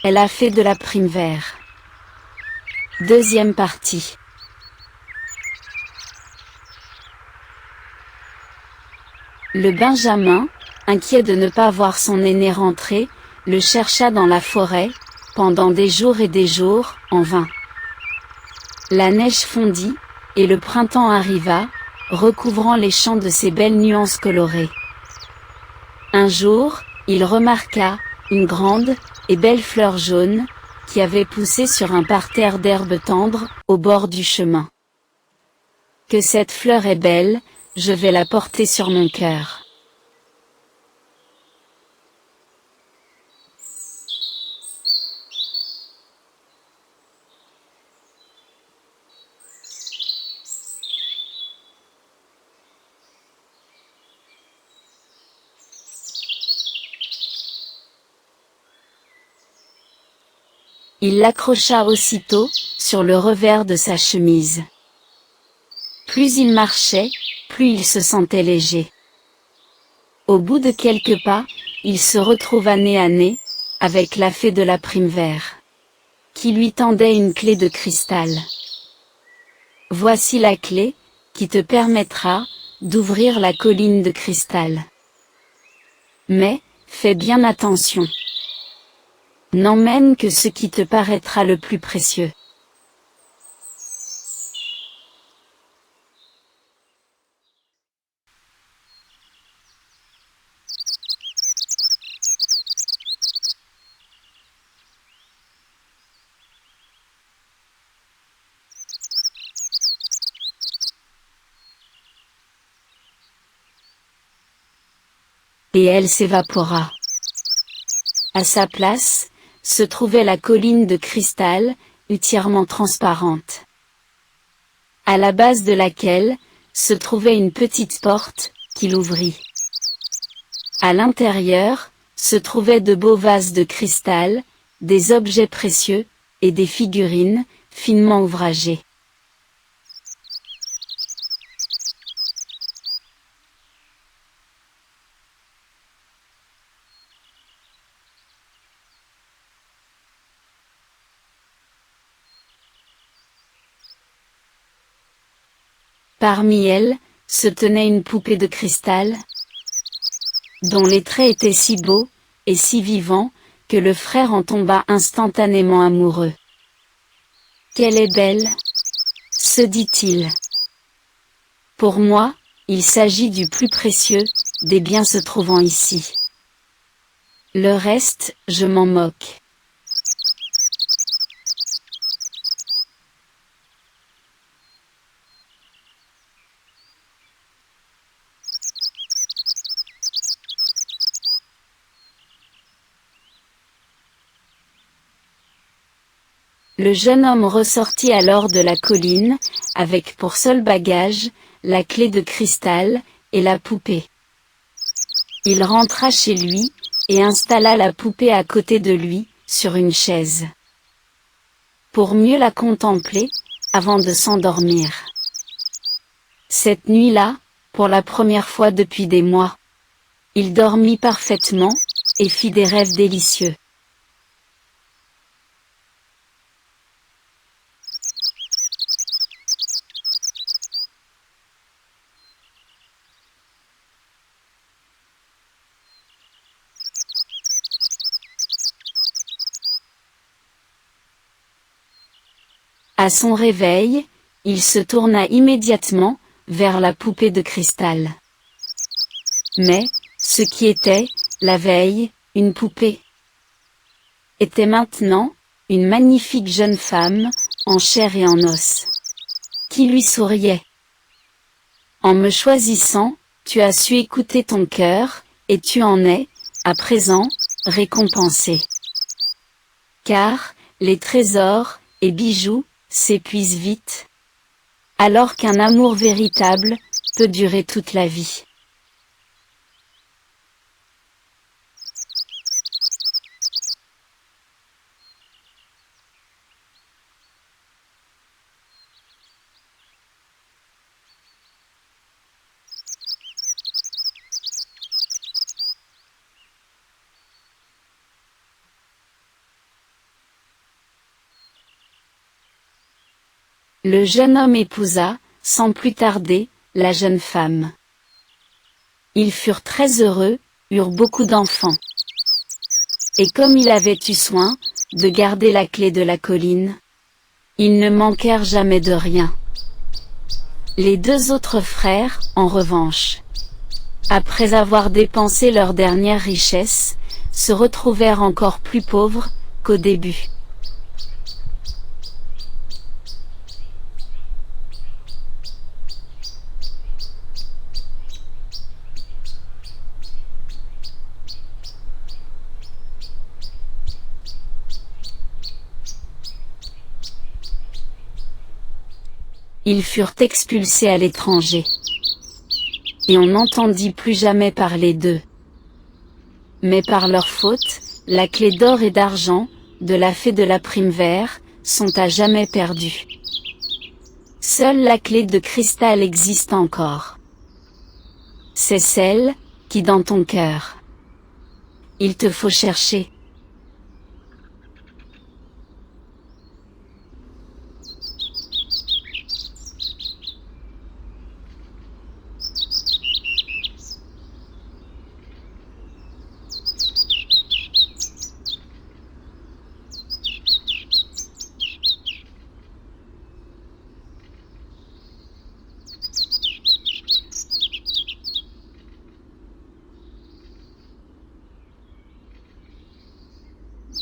Elle a fait de la Primevère. Deuxième partie. Le Benjamin, inquiet de ne pas voir son aîné rentrer, le chercha dans la forêt, pendant des jours et des jours, en vain. La neige fondit, et le printemps arriva, recouvrant les champs de ses belles nuances colorées. Un jour, il remarqua une grande et belle fleur jaune, qui avait poussé sur un parterre d'herbes tendres, au bord du chemin. Que cette fleur est belle, je vais la porter sur mon cœur. Il l'accrocha aussitôt, sur le revers de sa chemise. Plus il marchait, plus il se sentait léger. Au bout de quelques pas, il se retrouva nez à nez, avec la fée de la Primevère, qui lui tendait une clé de cristal. Voici la clé, qui te permettra d'ouvrir la colline de cristal. Mais, fais bien attention. N'emmène que ce qui te paraîtra le plus précieux. Et elle s'évapora. À sa place, se trouvait la colline de cristal, entièrement transparente. À la base de laquelle, se trouvait une petite porte, qu'il ouvrit. À l'intérieur, se trouvaient de beaux vases de cristal, des objets précieux, et des figurines, finement ouvragées. Parmi elles, se tenait une poupée de cristal, dont les traits étaient si beaux, et si vivants, que le frère en tomba instantanément amoureux. « Qu'elle est belle !» se dit-il. « Pour moi, il s'agit du plus précieux, des biens se trouvant ici. Le reste, je m'en moque. » Le jeune homme ressortit alors de la colline, avec pour seul bagage, la clé de cristal, et la poupée. Il rentra chez lui, et installa la poupée à côté de lui, sur une chaise. Pour mieux la contempler, avant de s'endormir. Cette nuit-là, pour la première fois depuis des mois, il dormit parfaitement, et fit des rêves délicieux. À son réveil, il se tourna immédiatement, vers la poupée de cristal. Mais, ce qui était, la veille, une poupée, était maintenant, une magnifique jeune femme, en chair et en os, qui lui souriait. En me choisissant, tu as su écouter ton cœur, et tu en es, à présent, récompensé. Car, les trésors, et bijoux, s'épuisent vite, alors qu'un amour véritable, peut durer toute la vie. Le jeune homme épousa, sans plus tarder, la jeune femme. Ils furent très heureux, eurent beaucoup d'enfants. Et comme il avait eu soin de garder la clé de la colline, ils ne manquèrent jamais de rien. Les deux autres frères, en revanche, après avoir dépensé leur dernière richesse, se retrouvèrent encore plus pauvres qu'au début. Ils furent expulsés à l'étranger. Et on n'entendit plus jamais parler d'eux. Mais par leur faute, la clé d'or et d'argent, de la fée de la Primevère, sont à jamais perdues. Seule la clé de cristal existe encore. C'est celle qui dans ton cœur. Il te faut chercher.